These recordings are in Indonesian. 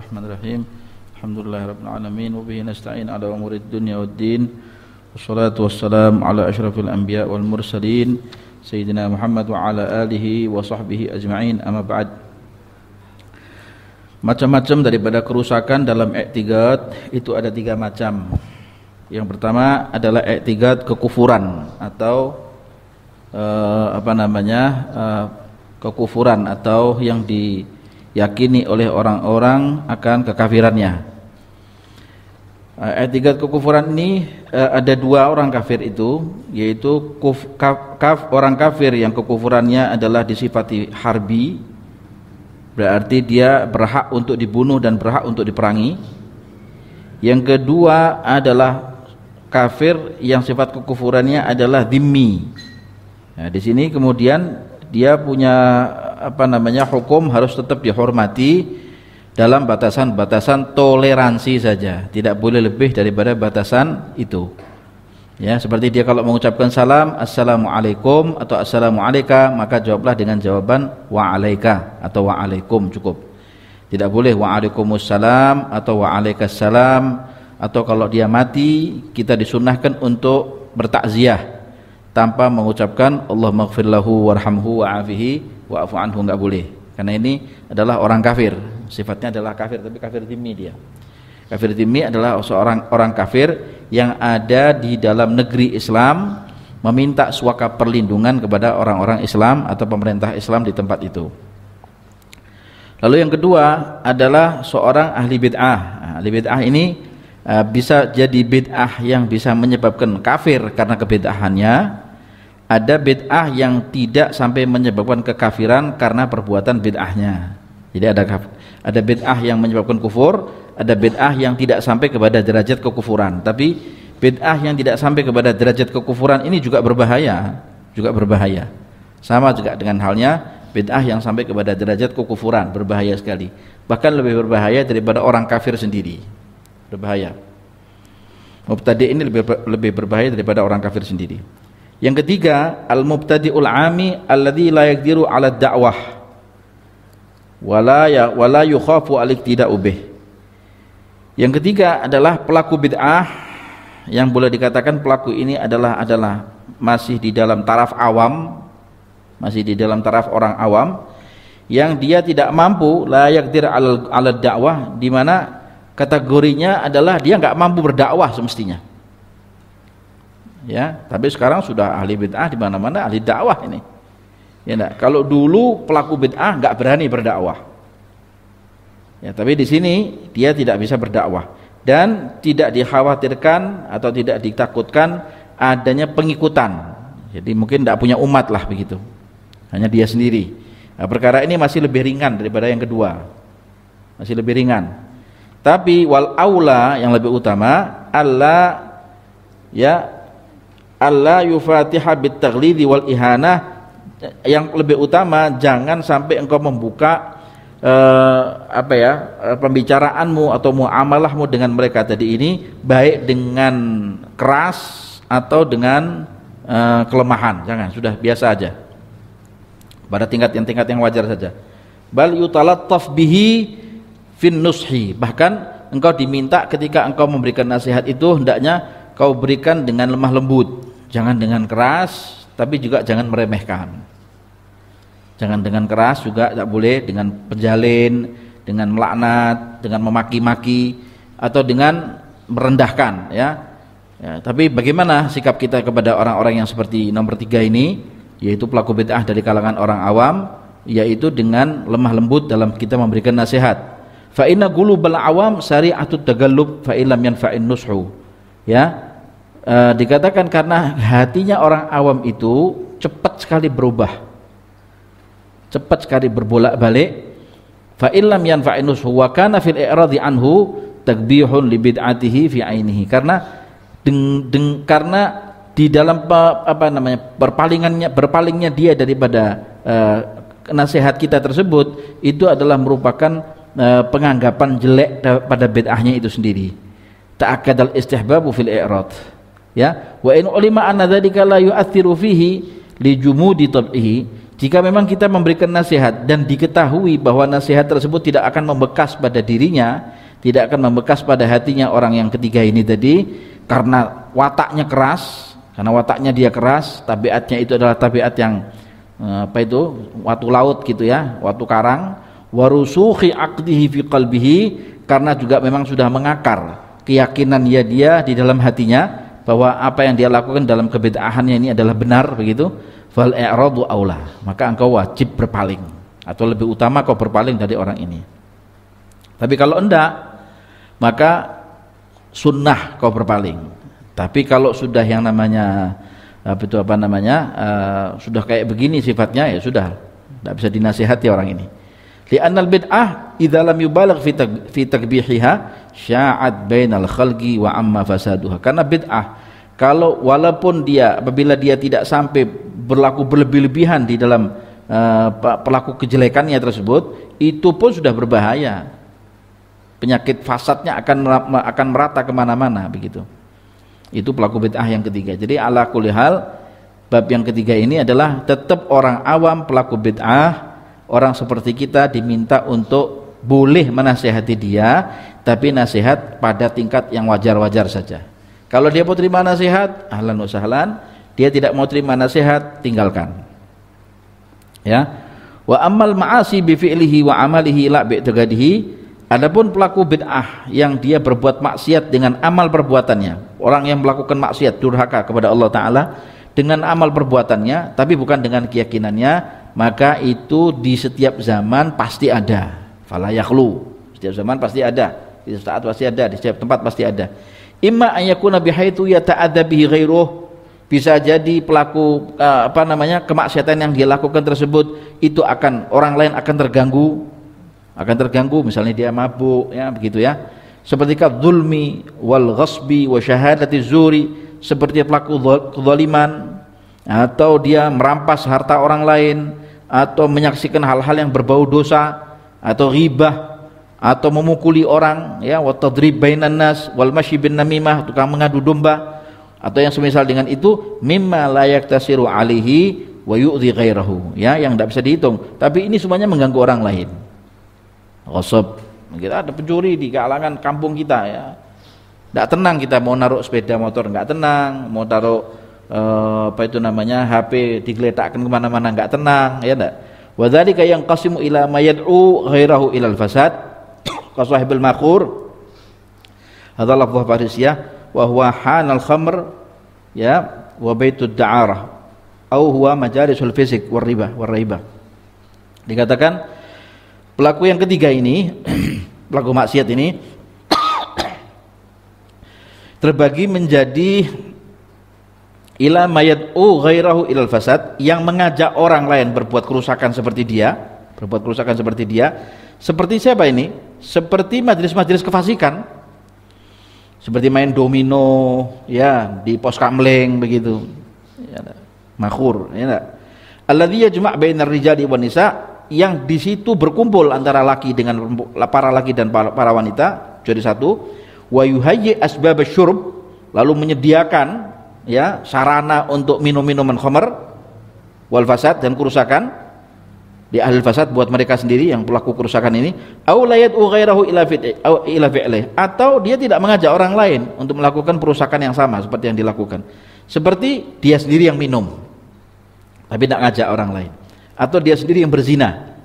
Bismillahirrahmanirrahim. Alhamdulillahirabbil alamin wa bihi nasta'in ala umurid dunya waddin. Wassalatu wassalamu ala asyrafil anbiya wal mursalin sayyidina Muhammad wa ala alihi wa sahbihi ajma'in. Amma ba'd. Macam-macam daripada kerusakan dalam i'tiqad itu ada 3 macam. Yang pertama adalah i'tiqad kekufuran atau kekufuran atau yang diyakini oleh orang-orang akan kekafirannya. I'tiqad kekufuran ini ada 2 orang kafir itu, yaitu orang kafir yang kekufurannya adalah disifati harbi, berarti dia berhak untuk dibunuh dan berhak untuk diperangi. Yang kedua adalah kafir yang sifat kekufurannya adalah dhimmi. Nah, di sini kemudian dia punya hukum harus tetap dihormati dalam batasan-batasan toleransi saja, tidak boleh lebih daripada batasan itu. Ya, seperti dia kalau mengucapkan salam, assalamualaikum atau assalamu alayka, maka jawablah dengan jawaban wa alayka atau wa alaikum cukup. Tidak boleh wa alaikumussalam atau wa alaikassalam, atau kalau dia mati kita disunnahkan untuk bertakziah tanpa mengucapkan Allahumma ighfir lahu warhamhu wa'afihi wa'fu anhu, enggak boleh, karena ini adalah orang kafir, sifatnya adalah kafir, tapi kafir dhimmi dia. Kafir dhimmi adalah seorang orang kafir yang ada di dalam negeri Islam meminta suaka perlindungan kepada orang-orang Islam atau pemerintah Islam di tempat itu. Lalu yang kedua adalah seorang ahli bid'ah. Ahli bid'ah ini bisa jadi bid'ah yang bisa menyebabkan kafir karena kebid'ahannya. Ada bid'ah yang tidak sampai menyebabkan kekafiran karena perbuatan bid'ahnya. Jadi ada bid'ah yang menyebabkan kufur, ada bid'ah yang tidak sampai kepada derajat kekufuran. Tapi bid'ah yang tidak sampai kepada derajat kekufuran ini juga berbahaya, Sama juga dengan halnya bid'ah yang sampai kepada derajat kekufuran, berbahaya sekali. Bahkan lebih berbahaya daripada orang kafir sendiri. Berbahaya. Mubtadi' ini lebih berbahaya daripada orang kafir sendiri. Yang ketiga, al-mubtadi'ul 'ami alladzi la yaqdiru 'ala ad-da'wah wala yukhafu al-iqtida'u bih. Yang ketiga adalah pelaku bid'ah yang boleh dikatakan pelaku ini adalah masih di dalam taraf awam, masih di dalam taraf orang awam, yang dia tidak mampu la yaqdir 'ala ad-da'wah, di mana kategorinya adalah dia enggak mampu berdakwah semestinya. Ya, tapi sekarang sudah ahli bid'ah di mana-mana ahli dakwah ini. Ya enggak? Kalau dulu pelaku bid'ah enggak berani berdakwah. Ya, tapi di sini dia tidak bisa berdakwah dan tidak dikhawatirkan atau tidak ditakutkan adanya pengikutan. Jadi mungkin tidak punya umat lah begitu. Hanya dia sendiri. Nah, perkara ini masih lebih ringan daripada yang kedua. Masih lebih ringan. Tapi wal aula, yang lebih utama, Allah yufatiha bit taghlidhi wal ihanah. Yang lebih utama, jangan sampai engkau membuka pembicaraanmu atau muamalahmu dengan mereka tadi ini baik dengan keras atau dengan kelemahan. Jangan, sudah biasa aja, pada tingkat yang wajar saja. Bal yutalattaf bihi fin nushi, bahkan engkau diminta ketika engkau memberikan nasihat itu hendaknya kau berikan dengan lemah lembut, jangan dengan keras, tapi juga jangan meremehkan. Jangan dengan keras juga tidak boleh, dengan penjalin, dengan melaknat, dengan memaki-maki, atau dengan merendahkan, ya. Tapi bagaimana sikap kita kepada orang-orang yang seperti nomor 3 ini, yaitu pelaku bid'ah dari kalangan orang awam, yaitu dengan lemah lembut dalam kita memberikan nasihat. Fa inna qulubal awam sari'atut tagallub fa illam yanfa'in nushu. Ya. Dikatakan karena hatinya orang awam itu cepat sekali berubah, cepat sekali berbolak-balik. Fa illam yanfa'in nushu wa kana fil i'radi anhu tagbihun li bid'atihi fi ainihi, karena di dalam berpalingnya dia daripada nasihat kita tersebut, itu adalah merupakan penganggapan jelek pada bid'ahnya itu sendiri. Ta'akkadal istihbabu fil i'rad. Ya, wa in ulima anna dzalika la yu'athiru fihi li jumudi tab'ihi, Jika memang kita memberikan nasihat dan diketahui bahwa nasihat tersebut tidak akan membekas pada dirinya, tidak akan membekas pada hatinya orang yang ketiga ini tadi, karena wataknya keras, karena wataknya dia keras, tabiatnya itu adalah tabiat yang watu laut gitu ya, watu karang, warusukhi aqdihi fi qalbihi, karena juga memang sudah mengakar keyakinan dia di dalam hatinya bahwa apa yang dia lakukan dalam kebid'ahannya ini adalah benar begitu. Fal i'radu aula, maka engkau wajib berpaling, atau lebih utama kau berpaling dari orang ini. Tapi kalau enggak, maka sunnah kau berpaling. Tapi kalau sudah yang namanya sudah kayak begini sifatnya, ya sudah, tidak bisa dinasihati orang ini. Li'annal bid'ah idza lam yubalagh fi takbihiha sya'at bainal khalqi wa amma fasaduha. Karena bid'ah, kalau walaupun apabila dia tidak sampai berlaku berlebih-lebihan di dalam pelaku kejelekannya tersebut, itu pun sudah berbahaya. Penyakit fasadnya akan merata kemana-mana begitu. Itu pelaku bid'ah yang ketiga. Jadi ala kulli hal, bab yang ketiga ini adalah tetap orang awam pelaku bid'ah, orang seperti kita diminta untuk boleh menasihati dia, tapi nasihat pada tingkat yang wajar-wajar saja. Kalau dia mau terima nasihat, ahlan wa sahlan. Dia tidak mau terima nasihat, tinggalkan. Ya. Wa ammal ma'asi bi fi'lihi wa amalihi la bi'tiqadihi. Adapun pelaku bid'ah yang dia berbuat maksiat dengan amal perbuatannya, orang yang melakukan maksiat durhaka kepada Allah Ta'ala dengan amal perbuatannya tapi bukan dengan keyakinannya, maka itu di setiap zaman pasti ada. Fala yakhlu, setiap zaman pasti ada, di setiap saat pasti ada, di setiap tempat pasti ada. Imma ayyakuna bihaitsu yata'adza bihi ghairuh, bisa jadi pelaku kemaksiatan yang dia lakukan tersebut itu orang lain akan terganggu, misalnya dia mabuk ya begitu ya, seperti dzulmi wal ghasbi wa syahadati zuri, seperti pelaku kezaliman, atau dia merampas harta orang lain, atau menyaksikan hal-hal yang berbau dosa, atau ghibah, atau memukuli orang ya, wa tadrib bainan nas wal masyi bin namimah, tukang mengadu domba, atau yang semisal dengan itu, mimma la yaktasiru alaihi wa yu'dhi ghairahu, ya, yang tidak bisa dihitung, tapi ini semuanya mengganggu orang lain. Ghasab, kita ada pencuri di kalangan kampung kita ya, tidak tenang kita mau naruh sepeda motor, nggak tenang, mau taruh HP digeletakkan kemana-mana, nggak tenang ya enggak. Wa dzalika yanqasimu ila ma yad'u ghairahu ila al-fasad ka sahibul maqur, hadza lafdhu farisiyah wa huwa hanal khamr ya wa baitud da'arah au huwa majalisul fisik war riba. Dikatakan pelaku yang ketiga ini pelaku maksiat ini terbagi menjadi ila mayad'u ghairahu ilal fasad, yang mengajak orang lain berbuat kerusakan seperti dia, seperti siapa ini? Seperti majelis-majelis kefasikan, seperti main domino ya di pos kamleng begitu ya, makhur ya enggak, alladzi yajma' bainar rijali wan nisa, yang di situ berkumpul antara laki dengan para laki dan para wanita jadi satu, wa yuhayyi asbab asyurb, lalu menyediakan ya sarana untuk minum-minuman khamr, wal fasad, dan kerusakan di ahli fasad buat mereka sendiri yang pelaku kerusakan ini, au la yad'u ghairahu ila fi'lih, atau dia tidak mengajak orang lain untuk melakukan perusakan yang sama seperti yang dilakukan, seperti dia sendiri yang minum tapi tidak ngajak orang lain, atau dia sendiri yang berzina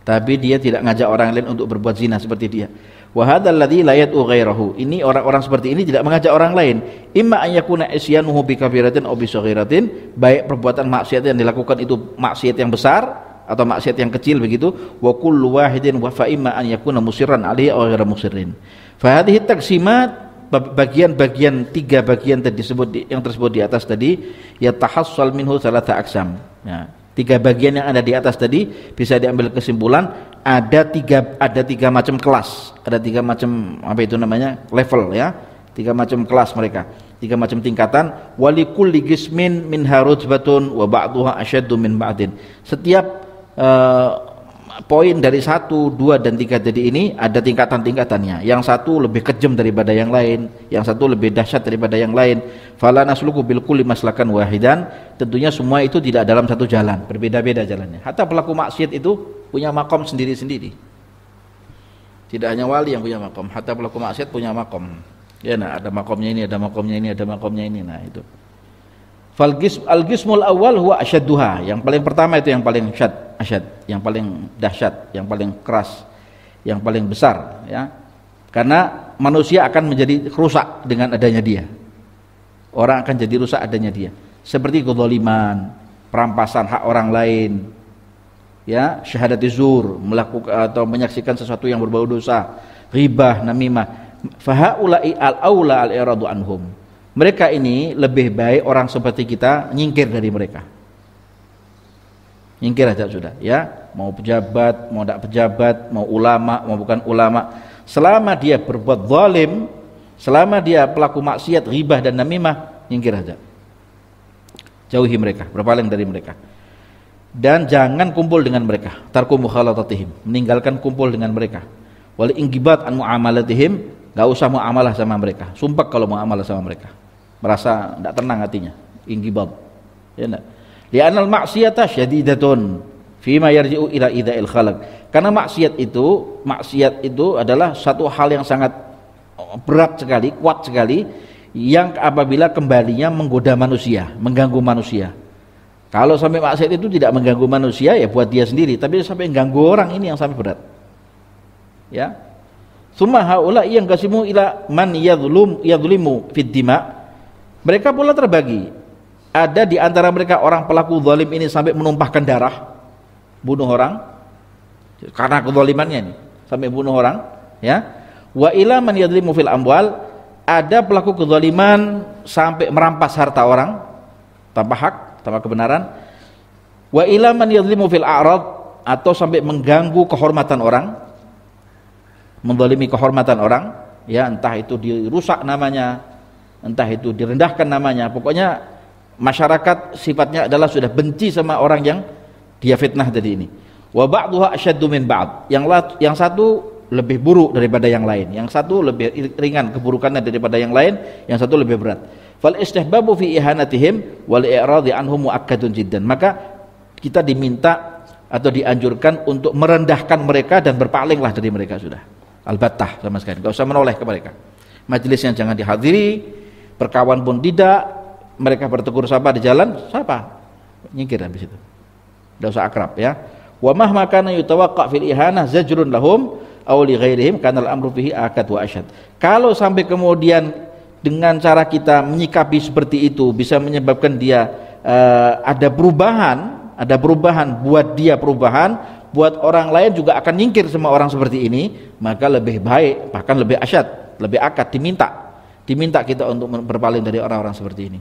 tapi dia tidak ngajak orang lain untuk berbuat zina seperti dia. Wa hadzal ladzi la yad'u ghairahu, ini orang-orang seperti ini tidak mengajak orang lain, imma an yakuna isyanuhu bi kabiratin aw bi saghiratin, baik perbuatan maksiat yang dilakukan itu maksiat yang besar atau maksiat yang kecil begitu, wa kullu wahidin wa fa imma an yakuna musirran alaihi aw ghairu musirrin. Fa hadhihi taqsimat, bagian-bagian tiga bagian tadi yang tersebut di atas tadi, ya tahassal minhu salatha aqsam. Ya, tiga bagian yang ada di atas tadi bisa diambil kesimpulan ada tiga macam kelas, ada tiga macam level ya, tiga macam kelas mereka, tiga macam tingkatan. Walikulli qismin min harujbatun wa ba'dhuha ashaddu min ba'din. Setiap poin dari 1, 2, dan 3 tadi ini ada tingkatan-tingkatannya. Yang satu lebih kejam daripada yang lain, yang satu lebih dahsyat daripada yang lain. Fala nasluku bil kulli maslakan wahidan. Tentunya semua itu tidak dalam satu jalan, berbeda-beda jalannya. Hatta pelaku maksiat itu punya makom sendiri-sendiri. Tidak hanya wali yang punya makom, hatta pelaku maksiat punya makom. Ya, nah, ada makomnya ini, ada makomnya ini, ada makomnya ini. Nah, itu. Al-qismul awal huwa asyadduha. Yang paling pertama itu yang paling asyad, yang paling dahsyat, yang paling keras, yang paling besar, ya. Karena manusia akan menjadi rusak dengan adanya dia. Orang akan jadi rusak adanya dia. Seperti kezaliman, perampasan hak orang lain, ya, syahadati zur, melakukan atau menyaksikan sesuatu yang berbau dosa, ghibah, namimah. Fahaula'i al-aula al-iradu anhum. Mereka ini lebih baik orang seperti kita nyingkir dari mereka. Nyingkir aja sudah, ya. Mau pejabat, mau tidak pejabat, mau ulama, mau bukan ulama, selama dia berbuat zalim, selama dia pelaku maksiat, ghibah dan namimah, nyingkir aja. Jauhi mereka, berpaling dari mereka. Dan jangan kumpul dengan mereka. Tarku mukhalatatihim, meninggalkan kumpul dengan mereka. Wal inggibat an muamalatihim, enggak usah muamalah sama mereka. Sumpah kalau muamalah sama mereka. Merasa tidak tenang hatinya, inggibad, ya enggak. Li'anal maksiyata syadidatun fima yarji'u ila idza'il khalq. Karena maksiat itu adalah satu hal yang sangat berat sekali, kuat sekali, yang apabila kembalinya menggoda manusia, mengganggu manusia. Kalau sampai maksiat itu tidak mengganggu manusia, ya buat dia sendiri, tapi sampai mengganggu orang, ini yang sampai berat. Ya. Summa haula'i yang qasimu ila man yadhlimu fid dima'. Mereka pula terbagi. Ada di antara mereka orang pelaku zalim ini sampai menumpahkan darah, bunuh orang karena kezalimannya ini, sampai bunuh orang, ya. Wa ila man yadhlimu fil amwal, ada pelaku kezaliman sampai merampas harta orang tanpa hak, tanpa kebenaran. Wa ila man yadhlimu fil a'rad, atau sampai mengganggu kehormatan orang, menzalimi kehormatan orang, ya, entah itu dirusak namanya, entah itu direndahkan namanya, pokoknya masyarakat sifatnya adalah sudah benci sama orang yang dia fitnah tadi ini. Wa ba'dhuha asyaddu min ba'd. Yang satu lebih buruk daripada yang lain, yang satu lebih ringan keburukannya daripada yang lain, yang satu lebih berat. Fal istihbabu fi ihanatihim wal i'radi anhum muakkadun jiddan. Maka kita diminta atau dianjurkan untuk merendahkan mereka dan berpalinglah dari mereka sudah. Albattah sama sekali, enggak usah menoleh ke mereka. Majelisnya jangan dihadiri, berkawan pun tidak, mereka bertegur sapa di jalan, sapa, nyingkir habis itu, tidak usah akrab, ya. Wa mahma kana yutawaqqa fil ihanah zajrun lahum aw li ghairihim kana al-amru fihi akad wa asyad. Kalau sampai kemudian dengan cara kita menyikapi seperti itu bisa menyebabkan dia ada perubahan buat dia, perubahan buat orang lain juga akan nyingkir sama orang seperti ini, maka lebih baik, bahkan lebih asyad, lebih akad, diminta kita untuk berpaling dari orang-orang seperti ini.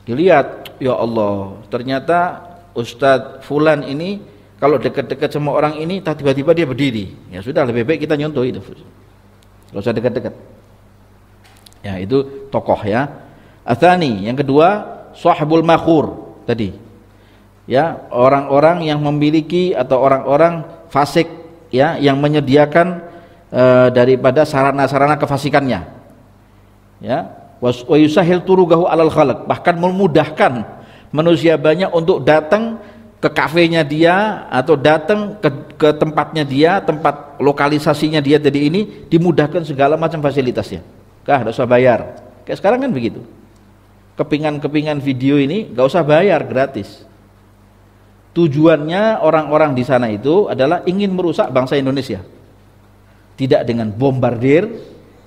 Dilihat, ya Allah, ternyata Ustadz Fulan ini kalau dekat-dekat sama orang ini tiba-tiba dia berdiri, ya sudah, lebih baik kita nyontoh itu, gak usah dekat-dekat, ya. Itu tokoh, ya. Atsani, yang kedua, sahibul makhur tadi, ya, orang-orang yang memiliki atau orang-orang fasik, ya, yang menyediakan daripada sarana-sarana kefasikannya, ya. Wa yusahil turugahu alal khalq, bahkan memudahkan manusia banyak untuk datang ke kafenya dia atau datang ke tempatnya dia, tempat lokalisasinya dia tadi ini, dimudahkan segala macam fasilitasnya. Enggak usah bayar. Kayak sekarang kan begitu. Kepingan-kepingan video ini enggak usah bayar, gratis. Tujuannya orang-orang di sana itu adalah ingin merusak bangsa Indonesia. Tidak dengan bombardir,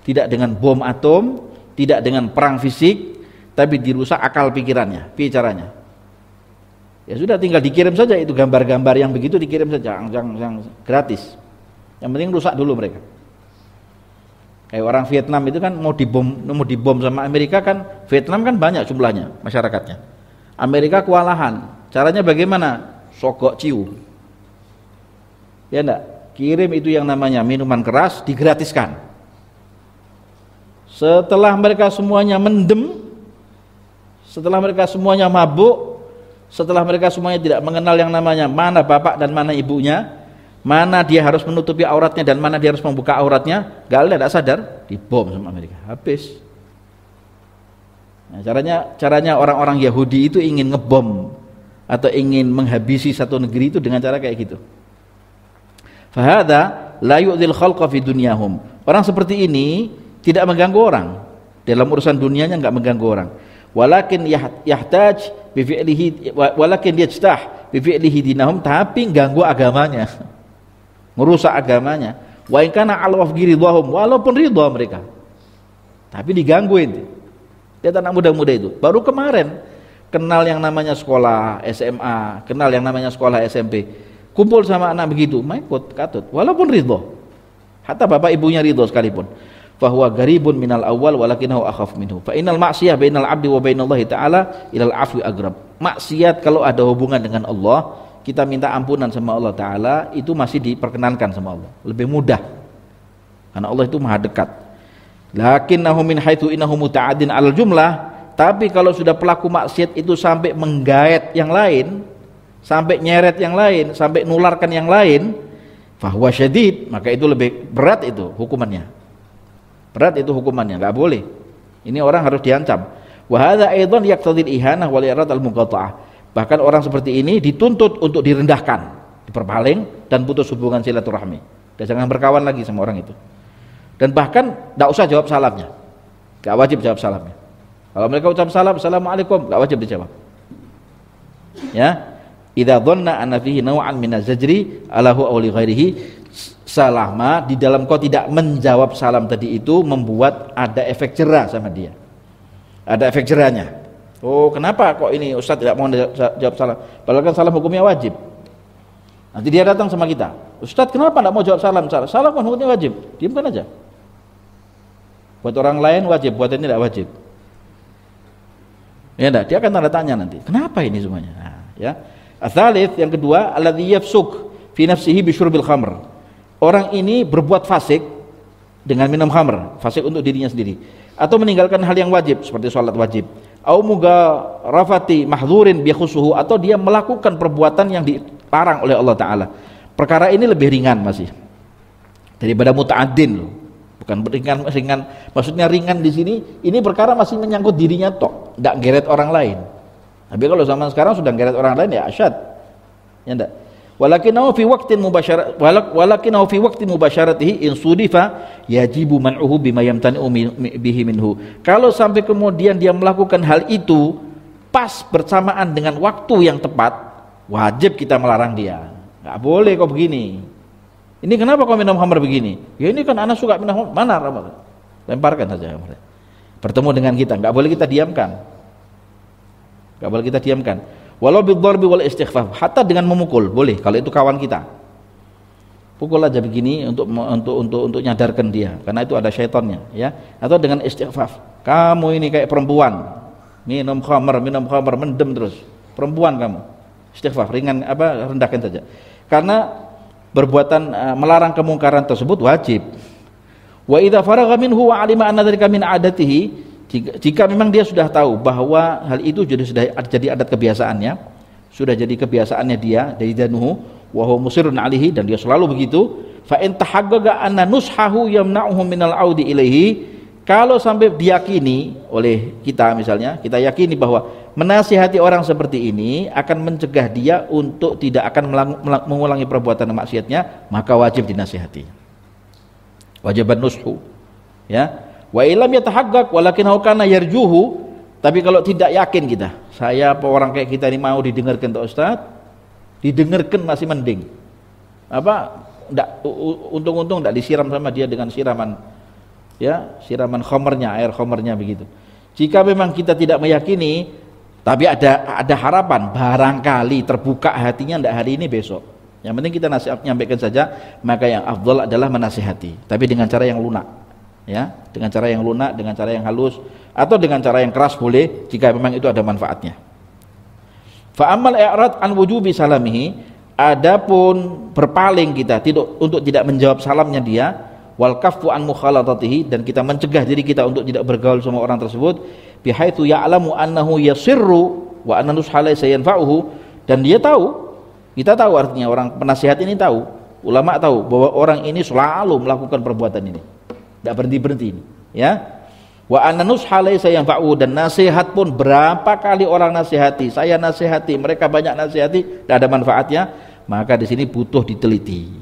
tidak dengan bom atom, tidak dengan perang fisik, tapi dirusak akal pikirannya, caranya. Ya sudah, tinggal dikirim saja itu gambar-gambar yang begitu, dikirim saja, yang gratis. Yang penting rusak dulu mereka. Kayak orang Vietnam itu kan mau dibom sama Amerika kan, Vietnam kan banyak jumlahnya masyarakatnya. Amerika kewalahan. Caranya bagaimana? Sogok ciu. Ya enggak? Kirim itu yang namanya minuman keras, digratiskan. Setelah mereka semuanya mendem, setelah mereka semuanya mabuk, setelah mereka semuanya tidak mengenal yang namanya mana bapak dan mana ibunya, mana dia harus menutupi auratnya dan mana dia harus membuka auratnya, Galileo tidak sadar, dibom sama Amerika, habis. Nah, caranya orang-orang Yahudi itu ingin ngebom atau ingin menghabisi satu negeri itu dengan cara kayak gitu. Fahada la yu'dhil khalqa fi dunyahum. Orang seperti ini tidak mengganggu orang dalam urusan dunianya, enggak mengganggu orang. Walakin yahtaj bi fi'lihi walakin yajtah bi fi'lihi dinahum, tapi ganggu agamanya. Merusak agamanya. Wa in kana ala wafqi ridhahum, walaupun ridha mereka. Tapi digangguin. Lihat anak muda-muda itu, baru kemarin kenal yang namanya sekolah SMA, kenal yang namanya sekolah SMP, kumpul sama anak begitu, maikut katut, walaupun ridho, hatta bapak ibunya ridho sekalipun. Fahuwa garibun minal awal walakinahu akhaf minhu. Fa innal ma'siyah bainal abdi wa bainallahi ta'ala ilal afwi agrab. Maksiat kalau ada hubungan dengan Allah, kita minta ampunan sama Allah Ta'ala, itu masih diperkenankan sama Allah, lebih mudah, karena Allah itu maha dekat. Lakinnahu min haitsu innahu muta'addin 'alal jumlah, tapi kalau sudah pelaku maksiat itu sampai menggaet yang lain, sampai nyeret yang lain, sampai nularkan yang lain, fahuwa syadid, maka itu lebih berat itu hukumannya. Berat itu hukumannya, enggak boleh. Ini orang harus diancam. Wa hadza aidan yaqtadil ihanah wal irad al muqatta'ah. Bahkan orang seperti ini dituntut untuk direndahkan, diperpaling dan putus hubungan silaturahmi. Dan jangan berkawan lagi sama orang itu. Dan bahkan tidak usah jawab salamnya, gak wajib jawab salamnya. Kalau mereka ucap salam, assalamualaikum, gak wajib dijawab. Ya, idza dhanna anna fihi naw'an min az-zajri alahu aw li ghairihi, selama di dalam kau tidak menjawab salam tadi itu membuat ada efek jerah sama dia, ada efek jerahnya. Oh, kenapa kok ini Ustaz tidak mau jawab salam, padahal kan salam hukumnya wajib. Nanti dia datang sama kita, Ustaz kenapa tidak mau jawab salam? Salam kan hukumnya wajib, diamkan aja. Buat orang lain wajib, buat ini tidak wajib. Ya enggak, dia akan tanda tanya nanti. Kenapa ini semuanya? Nah, ya. Ats-tsalits, yang kedua, alladzi yafsuk fi nafsihi bi syurbil khamr. Orang ini berbuat fasik dengan minum khamr, fasik untuk dirinya sendiri, atau meninggalkan hal yang wajib seperti salat wajib. Au mugharafati mahdzurin bi khusuhu, atau dia melakukan perbuatan yang dilarang oleh Allah Taala. Perkara ini lebih ringan masih daripada muta'addin loh. Bukan ringan, maksudnya ringan di sini, ini perkara masih menyangkut dirinya tok, tidak geret orang lain. Tapi kalau zaman sekarang sudah geret orang lain ya asyad. Ya enggak. Walakinahu fi waqtin mubasyaratihi in sudifa yajibu man'uhu bima yamtani'u bihi minhu. Kalau sampai kemudian dia melakukan hal itu pas bersamaan dengan waktu yang tepat, wajib kita melarang dia. Enggak boleh kok begini. Ini kenapa kau minum khamr begini? Ya ini kan anak suka minum khamr. Mana Ramadan? Lemparkan saja khamr. Bertemu dengan kita, enggak boleh kita diamkan. Enggak boleh kita diamkan. Walau bidharbi wal istighfaf, hatta dengan memukul boleh kalau itu kawan kita. Pukul aja begini untuk nyadarkan dia, karena itu ada syaitannya, ya. Atau dengan istighfaf. Kamu ini kayak perempuan, minum khamr, mendem terus. Perempuan kamu. Istighfaf, ringan rendahkan saja. Karena perbuatan melarang kemungkaran tersebut wajib. Wa idza faragha minhu wa alima anna dzalika min adatihi, jika memang dia sudah tahu bahwa hal itu sudah jadi adat kebiasaannya, sudah jadi kebiasaannya dia, daidanuhu wa huwa musirrun alaihi, dan dia selalu begitu, fa in tahaqqaqa anna nushahu yamna'uhu minal audi ilaihi, kalau sampai diyakini oleh kita, misalnya kita yakini bahwa menasihati orang seperti ini akan mencegah dia untuk tidak akan mengulangi perbuatan maksiatnya, maka wajib dinasihati, wajiban nushu, ya. Wa illam yatahaqqaq walakinahu kana yarjuhu, tapi kalau tidak yakin kita, saya apa orang kayak kita ini mau didengarkan Pak Ustaz, didengarkan masih mending. Untung-untung enggak disiram sama dia dengan siraman, ya, siraman khamrnya, air khamrnya begitu. Jika memang kita tidak meyakini, tapi ada harapan, barangkali terbuka hatinya enggak hari ini besok. Yang penting kita nyampaikan saja, maka yang afdal adalah menasihati, tapi dengan cara yang lunak. Ya, dengan cara yang lunak, dengan cara yang halus, atau dengan cara yang keras boleh jika memang itu ada manfaatnya. Fa ammal i'rad an wujubi salamihi, adapun berpaling kita untuk tidak menjawab salamnya dia, wal kaffu an mukhalatatihi, dan kita mencegah diri kita untuk tidak bergaul sama orang tersebut, bihaitsu ya'lamu annahu yasirru wa anna nusha laysa yanfa'uhu, dan dia tahu, kita tahu, artinya orang penasihat ini tahu Ulama tahu bahwa orang ini selalu melakukan perbuatan ini, tidak berhenti-berhenti ini, ya. Wa ananus halai saya yang fa'u, dan nasihat pun berapa kali orang nasihati, saya nasihati, mereka banyak nasihati, tidak ada manfaatnya, maka di sini butuh diteliti,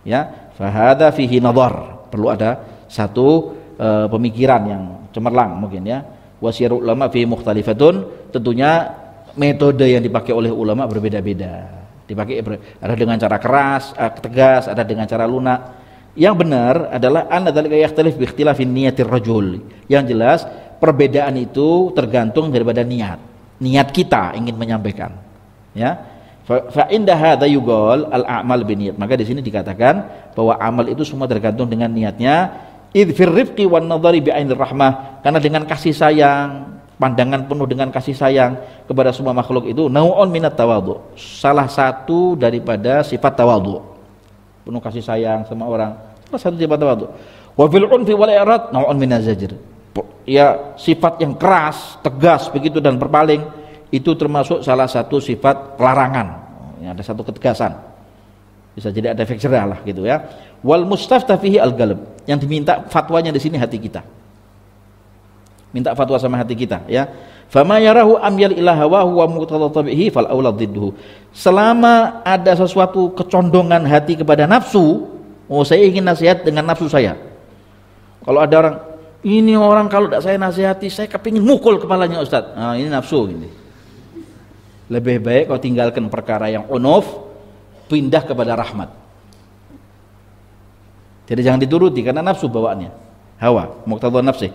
ya. Fahada fihi nadhar, perlu ada satu pemikiran yang cemerlang mungkin, ya. Wasirul ulama fi mukhtalifatun, tentunya metode yang dipakai oleh ulama berbeda-beda. Dipakai ada dengan cara keras, tegas, ada dengan cara lunak. Yang benar adalah anna dzalika yakhtalif bi ikhtilafin niyatir rajul. Yang jelas perbedaan itu tergantung daripada niat kita ingin menyampaikan, ya. Fa inda hadza yuqal al a'mal biniyat, maka di sini dikatakan bahwa amal itu semua tergantung dengan niatnya. Idh fir rifqi wan nadhari bi ainir rahmah, karena dengan kasih sayang, pandangan penuh dengan kasih sayang kepada semua makhluk itu nau'un minat tawadhu, salah satu daripada sifat tawadhu, penuh kasih sayang sama orang, salah satu sifat tawadhu. Wa fil unfi wal i'rad nau'un minaz zajr, ya sifat yang keras, tegas begitu dan berpaling, itu termasuk salah satu sifat larangan, ya, ada satu ketegasan, bisa jadi ada efek jerah lah gitu, ya. Wal mustafta fihi al galb, yang diminta fatwanya di sini hati kita, minta fatwa sama hati kita, ya. Fama yarahu amyal ila hawahu wa muqtadatabihi fal aula dhidduhu, selama ada sesuatu kecondongan hati kepada nafsu, oh saya ingin nasihat dengan nafsu saya. Kalau ada orang, ini orang kalau tidak saya nasihati saya kepingin mukul kepalanya Ustaz, nah, ini nafsu ini. Lebih baik kau tinggalkan perkara yang unuf, pindah kepada rahmat. Jadi jangan dituruti karena nafsu bawaannya, hawa, muqtadha nafsi.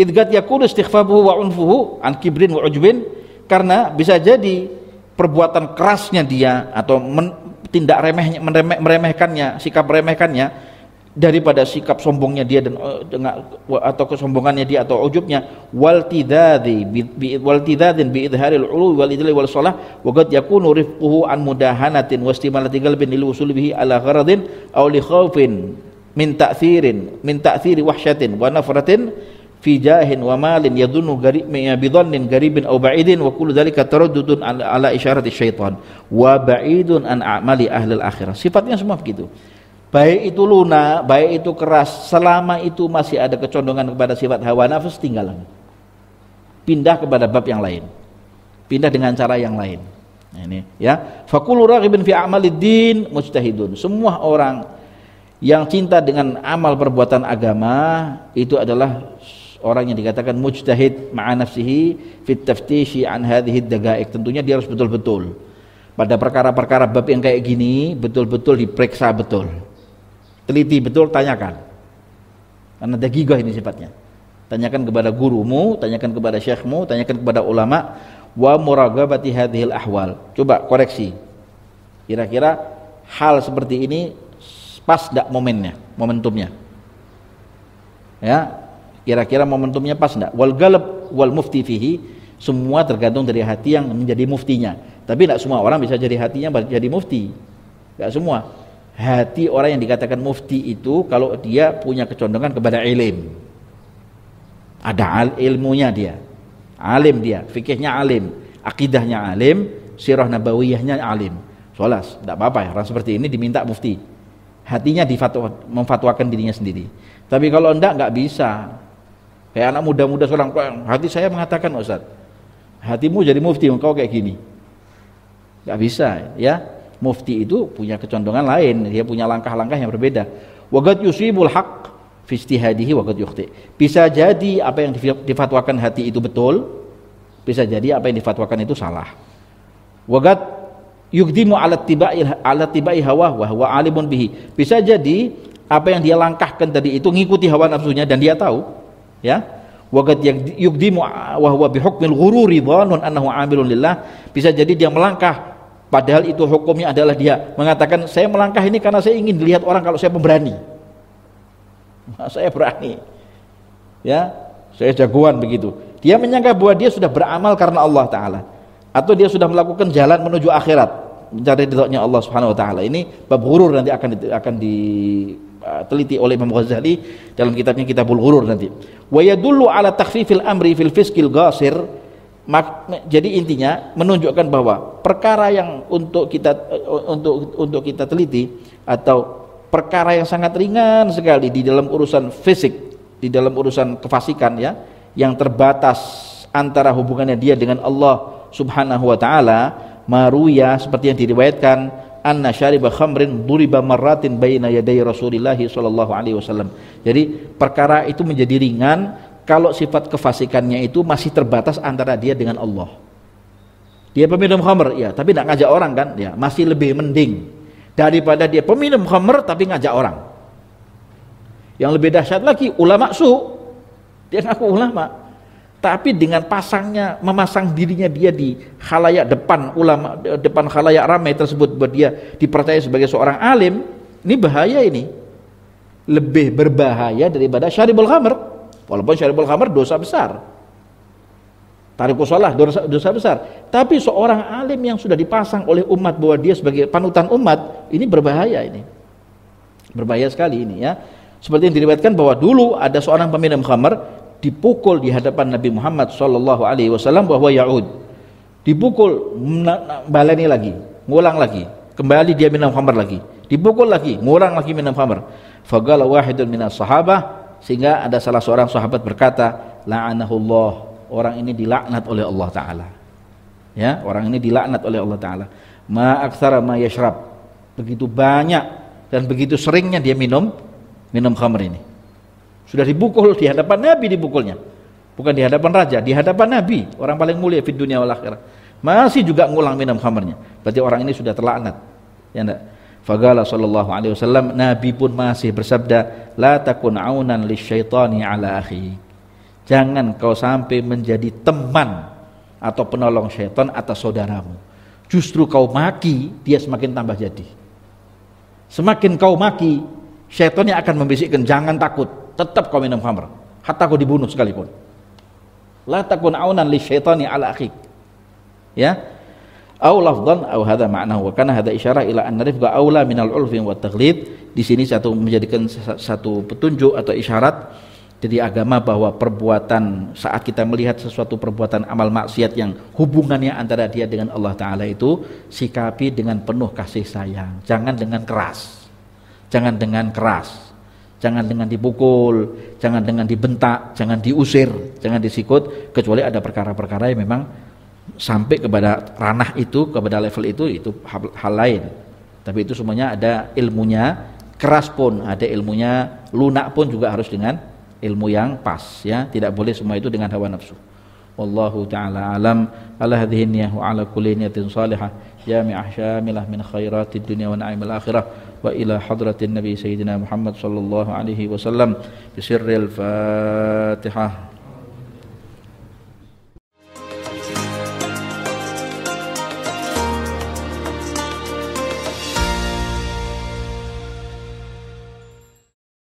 Idgat yakunu istighfabuhu wa unfuhu an kibrin wa ujbin, karena bisa jadi perbuatan kerasnya dia atau tindak remehnya, meremehkannya, sikap meremehkannya daripada sikap sombongnya dia dan atau kesombongannya dia atau ujubnya, wal tidadin bi idharil ulu wal idli wal shalah, wa qad yakunu rifquhu an mudahanatin wa istimalati qalbin lil wusul bihi ala gharadin aw li khaufin min ta'thiri wahsyatin wa nafratin fi jahin wa malin yadhunnu bidhannin garibin aw ba'idin, wa kullu dhalika taraddudun ala isyarati syaitan wa ba'idun an a'mali ahli al-akhirah. Sifatnya semua begitu, baik itu lunak, baik itu keras, selama itu masih ada kecondongan kepada sifat hawa nafsu, tinggalkan, pindah kepada bab yang lain, pindah dengan cara yang lain. Nah, ini, ya. Faqulu raghibin fi a'malid din mujtahidun, semua orang yang cinta dengan amal perbuatan agama itu adalah orang yang dikatakan mujtahid ma'a nafsihi fit taftishi an hadhihi dagaik. Tentunya dia harus betul-betul pada perkara-perkara bab yang kayak gini, betul-betul diperiksa betul, teliti betul, tanyakan, karena dagigah ini sifatnya. Tanyakan kepada gurumu, tanyakan kepada syekhmu, tanyakan kepada ulama. Wa muragabati hadhil ahwal, coba koreksi, kira-kira hal seperti ini pas enggak momennya, momentumnya, ya, kira-kira momentumnya pas enggak. Wal galab wal mufti fihi, semua tergantung dari hati yang menjadi muftinya. Tapi tidak semua orang bisa jadi hatinya jadi mufti, tidak semua. Hati orang yang dikatakan mufti itu kalau dia punya kecondongan kepada ilim, ada ilmunya dia, alim dia, fikihnya alim, akidahnya alim, sirah nabawiyahnya alim, solas, tidak apa-apa ya, orang seperti ini diminta mufti, hatinya memfatwakan dirinya sendiri. Tapi kalau enggak bisa, kayak anak muda-muda seorang, hati saya mengatakan Ustaz, hatimu jadi mufti, engkau kayak gini, enggak bisa, ya. Mufti itu punya kecondongan lain, dia punya langkah-langkah yang berbeda. Waqad yusibul haqq fi ijtihadihi wa qad yukhti, bisa jadi apa yang difatwakan hati itu betul, bisa jadi apa yang difatwakan itu salah. Waqad yukdimu ala tibai hawa wa huwa alimun bihi, bisa jadi apa yang dia langkahkan tadi itu ngikuti hawa nafsunya dan dia tahu, ya. Waqad yukdimu wa huwa bi hukmil ghururi dhanun annahu amilun lillah, bisa jadi dia melangkah padahal itu hukumnya adalah dia mengatakan saya melangkah ini karena saya ingin dilihat orang kalau saya pemberani, saya berani, ya, saya jagoan begitu. Dia menyangka bahwa dia sudah beramal karena Allah Ta'ala, atau dia sudah melakukan jalan menuju akhirat, mencari ridhonya Allah Subhanahu Wa Ta'ala. Ini bab ghurur, nanti akan diteliti oleh Imam Ghazali dalam kitabnya Kitabul Ghurur nanti. Wa yadullu ala takhfifil amri fil fiskil ghasir, Jadi intinya menunjukkan bahwa perkara yang untuk kita teliti atau perkara yang sangat ringan sekali di dalam urusan fisik, di dalam urusan kefasikan ya, yang terbatas antara hubungannya dia dengan Allah Subhanahu wa taala, maruya seperti yang diriwayatkan anna syariba khamrin duriba marratin baina yaday Rasulillah sallallahu alaihi wasallam. Jadi perkara itu menjadi ringan kalau sifat kefasikannya itu masih terbatas antara dia dengan Allah. Dia peminum khamr, ya, tapi tidak ngajak orang kan, ya, masih lebih mending daripada dia peminum khamr tapi ngajak orang. Yang lebih dahsyat lagi, ulama su, dia ngaku ulama, tapi dengan memasang dirinya dia di khalayak depan ulama, depan khalayak ramai tersebut, buat dia dipercaya sebagai seorang alim, ini bahaya ini. Lebih berbahaya daripada syaribul khamr. Walaupun syaribul khamr dosa besar, tarikus shalah dosa besar, tapi seorang alim yang sudah dipasang oleh umat bahwa dia sebagai panutan umat, ini berbahaya, ini berbahaya sekali ini ya. Seperti yang diriwayatkan bahwa dulu ada seorang peminum khamr dipukul di hadapan Nabi Muhammad sallallahu alaihi wasallam bahwa yaud, dipukul, baleni lagi, ngulang lagi, kembali dia minum khamr lagi, dipukul lagi, ngulang lagi minum khamr. Faqala wahidun minas sahabah, sehingga ada salah seorang sahabat berkata, la'anahullah, orang ini dilaknat oleh Allah Ta'ala ya, orang ini dilaknat oleh Allah Ta'ala. Ma aktsara ma yashrab, begitu banyak dan begitu seringnya dia minum khamr ini. Sudah dipukul di hadapan Nabi, dipukulnya bukan di hadapan raja, di hadapan Nabi, orang paling mulia di dunia wal akhirah, masih juga ngulang minum khamrnya. Berarti orang ini sudah terlaknat ya enggak? Faqala sallallahu alaihi wasallam, Nabi pun masih bersabda, la takun aunan lisyaitani ala akhi, jangan kau sampai menjadi teman atau penolong syaitan atas saudaramu. Justru kau maki, dia semakin tambah jadi. Semakin kau maki, syaitannya akan membisikkan, jangan takut, tetap kau minum khamr, hatta kau dibunuh sekalipun. La takun aunan lisyaitani ala akhi ya. Au lafdhan au hadza ma'nahu, wa kana hadza isyarah ila anna rifqa aula minal ulfi wa taghlid. Di sini menjadikan satu petunjuk atau isyarat dari agama bahwa perbuatan, saat kita melihat sesuatu perbuatan amal maksiat yang hubungannya antara dia dengan Allah Ta'ala itu, sikapi dengan penuh kasih sayang, jangan dengan keras, jangan dengan dipukul, jangan dengan dibentak, jangan diusir, jangan disikut, kecuali ada perkara-perkara yang memang sampai kepada ranah itu, kepada level itu hal lain. Tapi itu semuanya ada ilmunya, keras pun ada ilmunya, lunak pun juga harus dengan ilmu yang pas ya, tidak boleh semua itu dengan hawa nafsu. Wallahu ta'ala alam. Ala hadhihi niyyah wa ala kulli niyatin salihah jami'ah syamilah min khairatid dunya wa na'imil akhirah wa ila hadratin nabi sayyidina Muhammad sallallahu alaihi wasallam bi sirril Fatihah.